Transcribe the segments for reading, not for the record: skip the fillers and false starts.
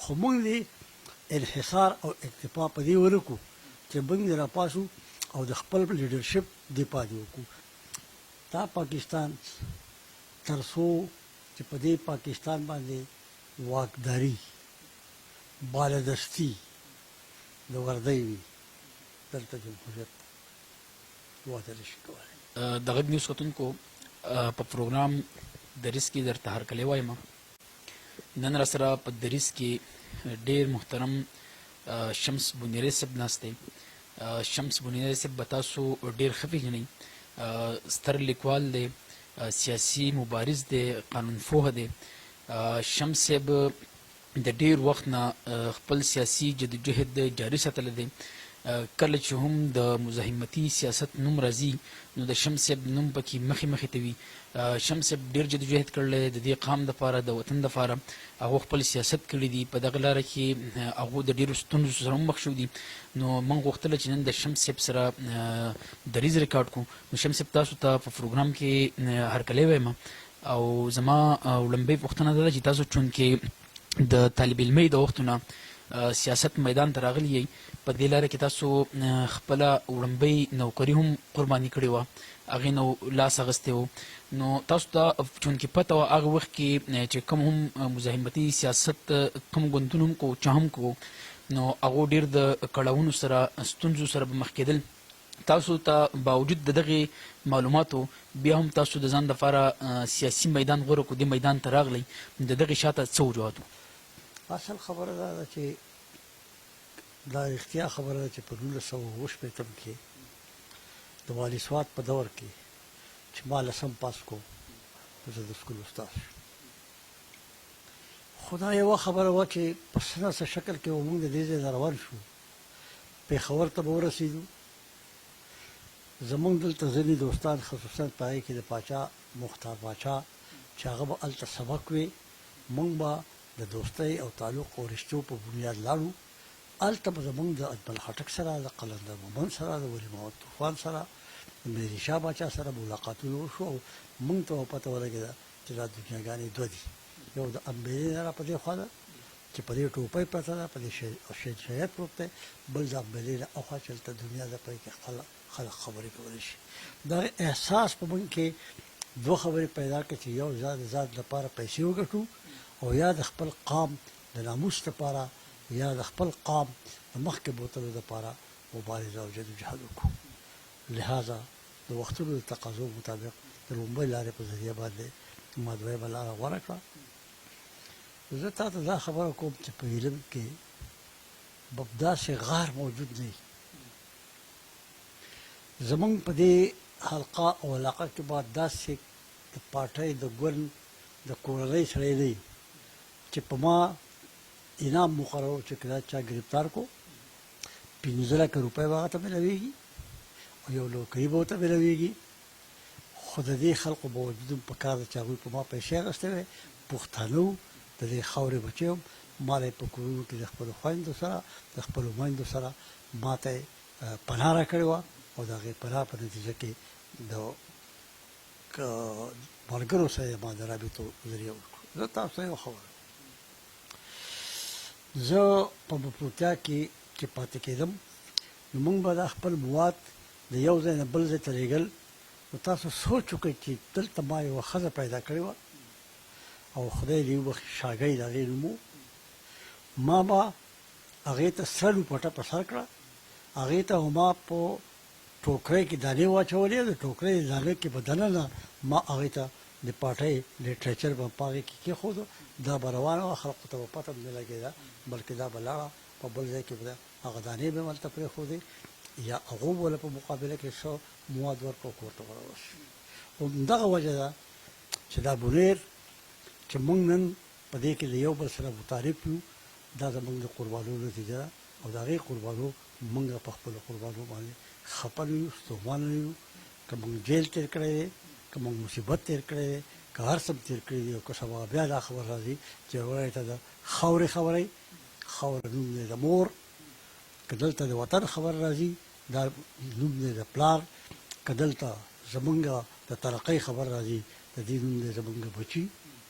خو موږ دې انحصار او اکتفا په دې ونه کړو چې موږ دې راپاسو او د خپل لیډرشپ دفاع دې وکړو. دا پاکستان تر څو چې په دې پاکستان باندې واکداري بالادستي د وردی وي دلته جمهوریت وده نشي کولی. د غږ نیوز کتونکو په پروګرام دریځ کې درته هرکلی وایم. نن را سره په دریځ کې ډېر محترم شمس بنیری صاحب ناست دی. شمس بنیری صاحب به تاسو ډېر ښه پېژنئ. ستر لیکوال دی، سیاسي مبارز دی، قانون پوه دی. شمس صاحب د ډېر وخت نه خپل سیاسي جدوجهد جاري ساتلی دی. کله چې هم د مزاحمتي سیاست نوم راځي نو د شمس صاحب نوم پکې مخې ته وي. شمس صاحب ډېر جدوجهد کړی د دې قام دپاره، د وطن دپاره. هغو خپل سیاست کړی دي. په دغه لاره کې هغو د ډېرو ستونزو سره هم مخ شوي دي. نو موږ غوښتله چې نن د شمس صاحب سره دریځ ریکارډ کړو. نو شمس صاحب تاسو ته په پروګرام کې هرکلی وایم. او زما وړاندۍ پوښتنه دا ده چې تاسو چونکې د طالب علمۍ د وختونه سیاست میدان ته راغلي یئ، په دې لاره کې تاسو خپله وړاندۍ نوکري هم قرباني کړې وه، هغې نه لاس اخیستی و. نو تاسو ته چونکې پته وه هغه وخت کې چې کوم هم مزاحمتي سیاست کوم ګوندونه هم کوو چا هم کوو نو هغو ډېر د کړاوونو سره ستونزو سره به مخ کېدل. تاسو ته باوجود د دغې معلوماتو بیا هم تاسو د ځان لپاره سیاسي میدان غوره کړو، دې میدان ته راغلی. د دغې شاته څه وجوهات وو؟ اصل خبره دا ده چې دا رښتیا خبره ده چې په 1980 کې د والي سوات په دور کې چې ما 10 پاس کو زه د سکول استاد شوم. خو دا یوه خبره وه چې په څه نه څه شکل کې موږ د دې ځای نه روان شو، پېښور ته به ورسېدو. زمونږ دلته ځینې دوستان خصوصا په هغې کې د پاچا مختار پاچا چې هغه به هلته سبق وي، موږ به د دوستۍ او تعلق او رشتو په بنیاد لاړو. هلته به زمونږ د اجمل خټک سره، د قلندر مومن سره، د ولي محمد طوفان سره، د مهدي شاه باچا سره ملاقاتونه وشو او موږ ته به پته ولګېده چې دا دنیاګانې دوه دي. یو د امبېلې نه را په دې خوا ده چې په دې ټوپۍ پرته ده، په دې شهید پروت دی، بل د امبېلې نه اخوا چې هلته دنیا ده، په دې کې خلک خبرې کولی شي. دا احساس په موږ کې دوه خبرې پیدا کړې چې یو د ذات لپاره پیسې وګټو او یا د خپل قام د ناموس لپاره یا د خپل قام د مخکې بوتلو لپاره مبارزه او جدوجهد وکړو. لہذا د وختونو د تقاضو مطابق د لومړۍ لارې په ذریعه باندې ما دویمه لاره غوره کړه. زه تا ته دا خبره کوم چې په علم کې به داسې غار موجود نه وي. زمونږ په دې حلقه او علاقه کې به داسې د پارټۍ د ګوند د کورنۍ سړی نه وي چې په ما انعام مقرر چې کله چا ګرفتار کو 15 لکه روپۍ به هغه ته ملوېږي او یو نوکري به ورته ملوېږي. خو د دې خلقو باوجود هم په کار ده چې هغوی په ما پیسې اخیستې وې. پښتانه وو، د دې خاورې بچی وم. ما ته یې په کورونو کې د خپلو خویندو سره د خپلو میندو سره ما ته یې پناه راکړې وه او د هغې پناه په نتیجه کې د ملګرو سره یې ما د رابطو ذریعه وکړو. زه تاسو ته یو خبره، زه په مفروضیه کې چې پاتې کېدم نو موږ به دا خپل مواد د یو ځای نه بل ځای ته لېږل. نو تاسو سوچ وکړئ چې دلته ما یوه ښځه پیدا کړې وه او خدای دې وبخښي شاګۍ د هغې نوم و. ما به هغې ته سره لوپټه په سر کړه، هغې ته ما په ټوکرۍ کې دانې واچولې، د ټوکرۍ د دانې کې به دننه ما هغې ته د پارټۍ لټریچر به په هغې کې کېښودو. دا به روانه وه، خلقو ته به پته هم نه لګېده، بلکې دا به لاړه په بل ځای کې به هغه دانې به هم هلته پرېښودې یا هغو به له په مقابله کې څه مواد ورکړو کور ته به راوشي. همدغه وجه ده چې دا بنیر چې موږ نن په دې کې د یو بل سره متعارف یو، دا زموږ د قربانو نتیجه ده او د هغې قربانو موږ په خپلو قربانو باندې خفه نه یو، ستومانه نه یو. که موږ جیل تېر کړی دی، که موږ مصیبت تېر کړی دی، که هر څه تېر کړي دي او که سبا بیا دا خبر راځي چې وړی ته د خاورې خبرې، خاوره نوم دی د مور، که دلته د وطن خبر راځي دا نوم دی د پلار، که دلته زمونږ د ترقۍ خبر راځي د دې نوم دی زمونږ بچي.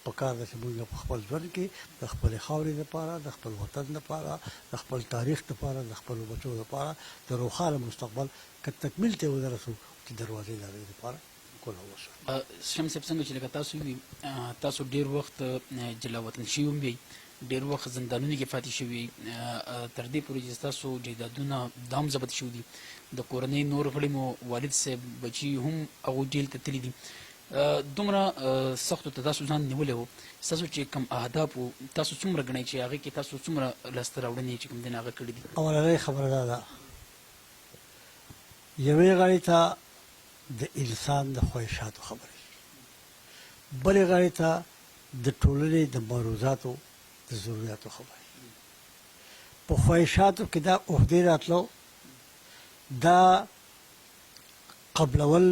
پکار ده چې موږ په خپل ژوند کې د خپلې خاورې لپاره د خپل وطن لپاره د خپل تاریخ لپاره د خپلو بچو لپاره د روښانه مستقبل که تکمیل ته ورسو چې دروازې د هغې لپاره کله وشو. شمس صاحب څنګه چې لکه تاسو وي تاسو ډېر وخت جلا وطن شوي هم وي ډېر وخت زندانونو کې پاتې شوي تر دې پورې چې ستاسو جایدادونه دا هم ضبط شوي دي د کورنۍ نور غړي مو والد صاحب بچي هم هغوی جیل ته تللي دي دومره سختو ته تاسو ځان نیولی و ستاسو چې کوم اهداف و تاسو څومره ګڼئ چې هغې کې تاسو څومره لاسته راوړنې چې کوم دی هغه کړي دي؟ اولنۍ خبره دا ده یوې غاړې ته د انسان د خواهشاتو خبرې بلې غاړې ته د ټولنې د معروضاتو د ضرورتو خبرې په خواهشاتو کې دا عهدې راتلو دا قبلول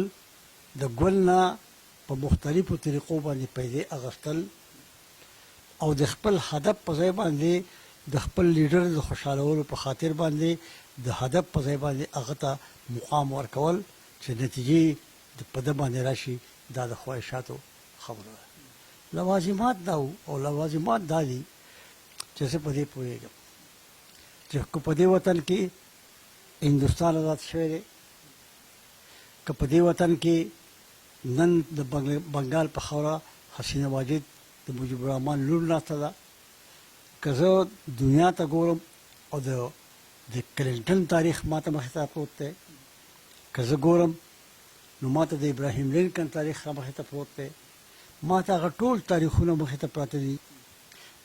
د ګل نه په مختلفو طریقو باندې پیسې اخیستل او د خپل هدف په ځای باندې د خپل لیډر د خوشحالولو په خاطر باندې د هدف په ځای باندې هغه ته مقام ورکول چې نتیجې په ده باندې راشي دا د خواهشاتو خبره ده. لوازمات دا او لوازمات دا دي چې زه په دې پوهېږم چې که په دې وطن کې هندوستان آزاد شوی دی که په دې وطن کې نن د بنګال په خاوره حسینه واجد د مجیب الرحمن لور ناسته ده که زه دنیا ته ګورم او د کلینټن تاریخ ما ته مخې ته پروت دی که زه ګورم نو ما ته د ابراهیم لینکن تاریخ مخې ته پروت دی ما ته هغه ټول تاریخونه مخې ته پراته دي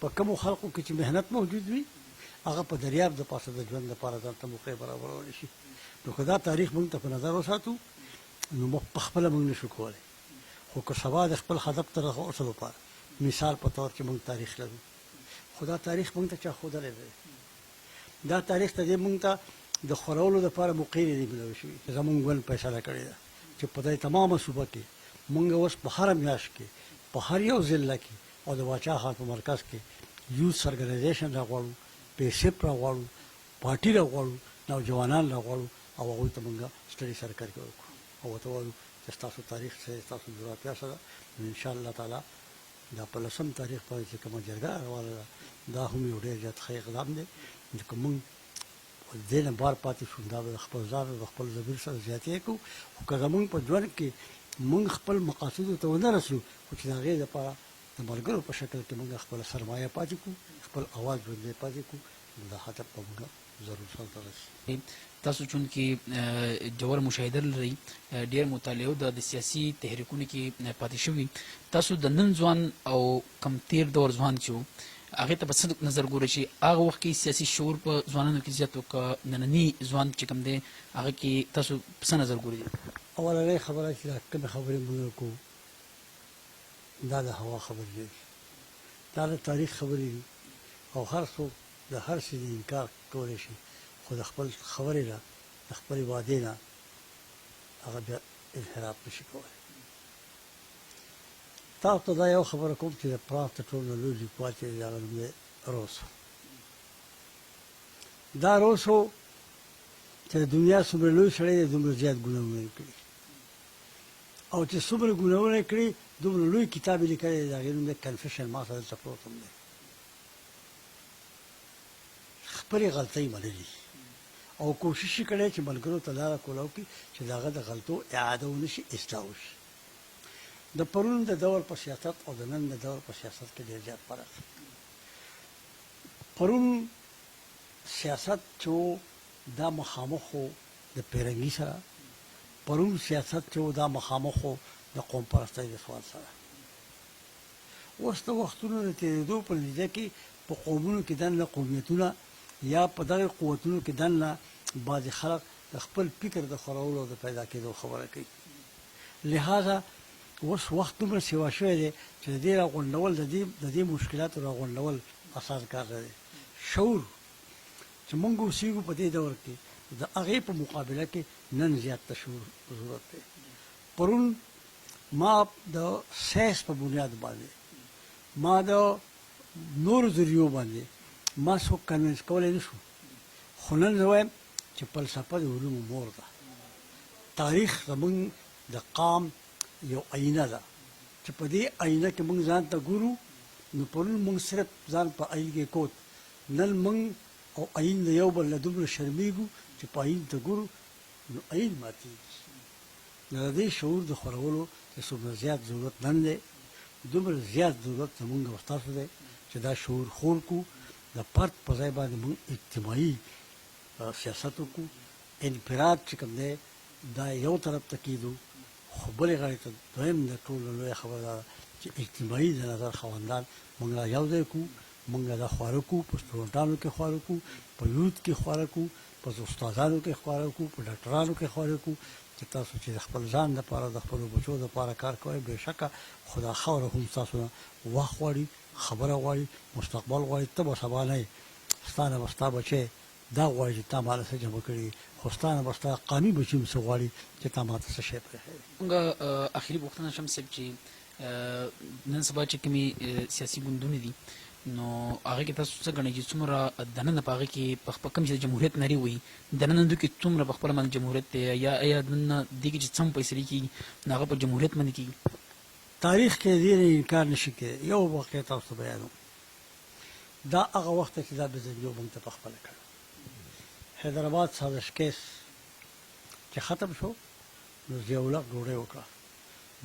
په کومو خلقو کې چې محنت موجود وي هغه په دریاب د پاسه د ژوند لپاره ځان ته موقع برابرولی شي نو که دا تاریخ موږ ته په نظر وساتو نو موږ پخپله موږ نشو کولی خو که سبا د خپل هدف ته رسولو لپاره مثال په طور کې موږ تاریخ لرو خو دا تاریخ موږ ته چا ښودلی دی دا تاریخ ته دې موږ ته د خورولو دپاره موقع نه دي میلاو شوي زموږ ګوند فیصله کړې ده چې په دې تمامه صوبه کې موږ اوس په هره میاشت کې په هر یو ضلع کې او د باچا خان په مرکز کې یوث ارګنایزیشن راغواړو پیسپ راغواړو پارټي راغواړو نوجوانان راغواړو او هغوی ته موږ سټډي سرکار کې وکړو او ورته وایو چې ستاسو تاریخ څه ستاسو جغرافیه څه ده نو انشاءالله تعالی دا په 10 تاریخ باندې چې کومه جرګه روانه ده دا هم یو ډېر زیات ښه اقدام دی چې که موږ دې نه بار پاتې شو دا به د خپل ځان او د خپل ضمیر سره زیاتې کړو خو که زموږ په ژوند کې موږ خپل مقاصدو ته ونه رسو خو چې د هغې لپاره د ملګرو په شکل کې موږ خپله سرمایه پاتې کړو خپل اواز ژوندی پاتې کړو دا هدف به موږ ضرور سرته رسي. تاسو چونکې جوړ مشاهده لرئ ډېر مطالعه د سیاسي تحریکونو کې پاتې شوي تاسو د نن ځوان او کم تیر دور ځوان چې و هغې ته په څه نظر ګورئ چې هغه وخت کې سیاسي شعور په ځوانانو کې زیات و که ننني ځوان چې کوم دی هغه کې تاسو په څه نظر ګورئ؟ اولنۍ خبره چې دا کومې خبرې موږ کوو دا د هوا خبرې دي دا د تاریخ خبرې دي او هر څوک د هر څه نه انکار کولی شي خو د خپل خبرې نه د خپلې وعدې نه هغه بیا انحراف نشي کولی. تاسو ته دا یو خبره کوم چې د فرانس تر ټولو لوی لیکوال چې دی هغه نوم دی روسو. دا روسو چې د دنیا څومره لوی سړی دی دومره زیات ګناهونه یې کړي او چې څومره ګناهونه یې کړي دومره لوی کتاب یې لیکلی دی د هغې نوم دی کنفیشن ما سره دلته پروت هم دی خپلې غلطۍ منلي او کوشش یې کړی چې ملګرو ته لاره کوله وکړي چې د هغه د غلطو اعاده ونه شي اصلاح وشي. د پرون د دور په سیاست او د نن د دور په سیاست کې ډېر زیات فرق دی. پرون سیاست چې دا مخامخ و د پیرنګي سره پرون سیاست چې دا مخامخ و د قوم پرستۍ د سوال سره اوس د وختونو د تېرېدو په نتیجه کې په قومونو کې دننه قومیتونه یا په دغې قوتونو کې دننه بعضې خلک د خپل فکر د خورولو او د پیدا کېدو خبره کوي. لہذا اوس وخت دومره سیوا شوی دی چې د دې راغونډول د دې مشکلاتو راغونډول اسان کار نه دی. شعور چې موږ اوسېږو په دې دور کې د هغې په مقابله کې نن زیات شعور ضرورت دی. پرون ما د ساینس په بنیاد باندې ما د نورو ذریعو باندې ما څوک کنوینس کولی نه شو خو نن زه وایم چې فلسفه د علومو مور ده. تاریخ زموږ د قام یو آینه ده چې په دې آینه کې موږ ځان ته ګورو نو پرون موږ صرف ځان په آین کې کوت نن موږ او آین د یو بل نه دومره شرمېږو چې په آین ته ګورو نو آین ماتېږي نو د دې شعور د خورولو چې څومره زیات ضرورت نن دی دومره زیات ضرورت زموږ او ستاسو دی چې دا شعور خور کړو د فرد په ځای باندې موږ اجتماعي سیاست وکړو انفراد چې کوم دی دا یو طرف ته کېدو خو بلې غاړې ته دویم د ټولو لویه خبره دا ده چې اجتماعي د نظر خاوندان موږ را یو ځای کړو موږ دا خواره کړو په سټوډنټانو کې خواره کړو په یوت کې خواره کړو په استادانو کې خواره کړو په ډاکټرانو کې خواره کړو چې تاسو چې د خپل ځان دپاره د خپلو بچو دپاره کار کوئ بېشکه خو دا خاوره هم ستاسو نه وخت غواړي خبره غواړي مستقبل غواړي ته به سبا نه یې ستا نه به ستا بچی دا غواړي چې تا ماله څه جمع کړي خو ستا نه به ستا قامي بچي هم څه غواړي چې تا ماته څه شی پرېښی دی موږ اخري پوښتنه شمس صاحب چې نن سبا چې کومې سیاسي ګوندونه دي نو هغه کې تاسو څه ګڼئ چې څومره دننه په هغه کې په کوم چې د جمهوریت نارې وایي دننه دوی کې څومره په خپله باندې جمهوریت دی یا دننه دې کې چې څه هم فیصلې کېږي نو هغه په جمهوریت باندې کېږي تاریخ کې دې نه انکار نشي کېدی یو واقعه تاسو ته بیانوم دا هغه وخت چې دا بزنجو موږ ته پخپله کړ حیدرآباد سازش کیس چې ختم شو نو ضیاءالله ډوډۍ وکړه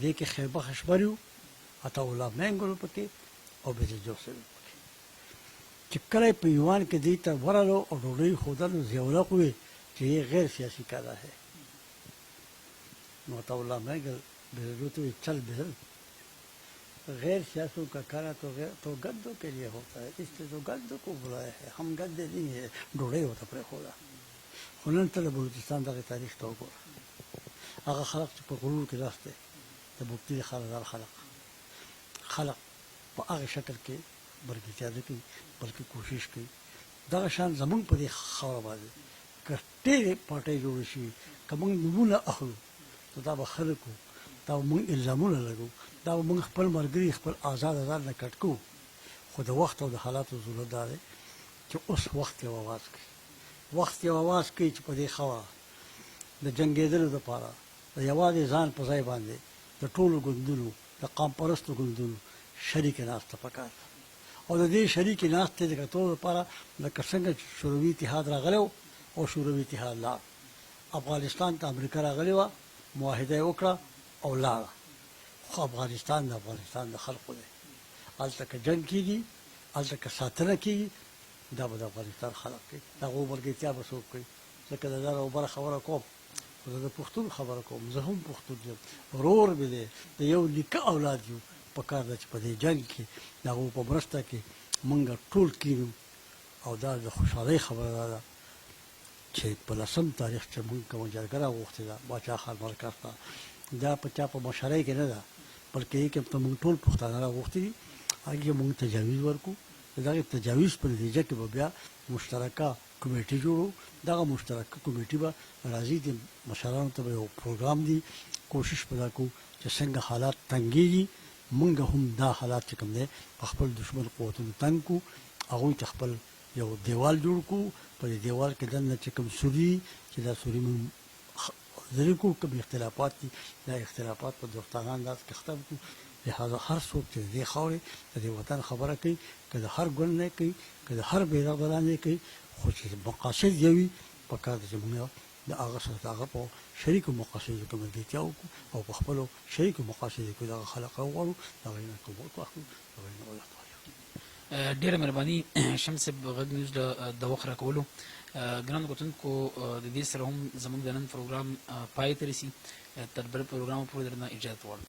دې کې خیر بخش بریو عطاالله مینګلو پکې او بزنجو صاحب پکې چې کله په ایوان کې دې ته ورغلو او ډوډۍ ښودل نو ضیاءالله خو وی چې یہ غیر سیاسی کارا ہے نو عطاالله مینګل بزنجو ته چل بزن غیر سیاسوں کا کھانا تو گدوں کے لیے ہوتا ہے اس سے تو گدوں کو بلایا ہے ہم گدے نہیں ہے ډوډۍ ورته پرېښوده خو نن ته د بلوچستان دغه تاریخ ته وګوره هغه خلق چې په غرور کې ناست دی د مفتي د خاندان خلق په هغه شکل کې برګېتیا نه کوي بلکې کوشش کوي دغه شان زمونږ په دې خاوره باندې که ډېرې پارټۍ جوړې شوي که موږ نومونه اخلو نو دا به خلک وو دا به موږ الزامونه لګو دا به موږ خپل ملګري خپل آزاد نه کټ کوو خو د وخت او د حالاتو ضرورت دا دی چې اوس وخت یو اواز کوي وخت یو اواز کوي چې په دې خاوره د جنګېدلو دپاره د یوازې ځان په ځای باندې د ټولو ګوندونو د قام پرستو ګوندونو شریکې ناسته پکار ده او د دې شریکې ناستې د کتلو لپاره لکه څنګه چې شوروي اتحاد راغلی او شوروي اتحاد لاړ افغانستان ته امریکا راغلې وه معاهده یې وکړه او لاړه خو افغانستان د خلقو دی هلته که جنګ کېږي هلته که ساتنه کېږي دا به د افغانستان خلق کوي د هغو ملګرتیا به څوک کوي ځکه د دا یو بله خبره کوم خو زه د پښتون خبره کوم زه هم پښتون یم ورور مې دی د یو نیکه اولاد یو په کار ده چې په دې جنګ کې د هغو په مرسته کې موږ ټول کینو او دا د خوشحالۍ خبره دا ده چې په 10 تاریخ چې موږ کومه جرګه راغوښتې ده باچا خان مرکز ته دا په چا په مشرۍ کې نه ده بلکې یې کې موږ ټول پښتانه راغوښتي دي هغې کې موږ تجاویز ورکړو د دغې تجاویز په نتیجه کې به بیا مشترکه کمیټې جوړو دغه مشترکه کمیټې به راځي د مشرانو ته به یو پروګرام دی کوشش به دا کوو چې څنګه حالات تنګېږي موږ هم دا حالات چې کوم دی په خپل دښمن قوتونو تنګ کړو هغوی ته خپل یو دیوال جوړ کړو په دې دیوال کې دننه چې کوم سوري چې دا سوري موږ لرې کړو کوم اختلافات دي دا اختلافات په دوستانه انداز کې ختم کړو لہذا هر څوک چې د دې خاورې د دې وطن خبره کوي که د هر ګوند نه کوي که د هر بیرغ دلان نه کوي خو چې مقاصد یې وي په کار ده چې موږ د هغه سره د هغه په شریکو مقاصدو کې ملګرتیا وکړو او په خپلو شریکو مقاصدو کې دغه خلک راوغواړو د هغوی نه قبول واخلو د هغوی نه ولټ ډېره مهرباني شمس صاحب غږ نیوز د وخت راکولو ګرانو کتونکو د دې سره هم زموږ د نن پروګرام پای ته رسي تر بل پروګرام پورې درنه اجازه غواړم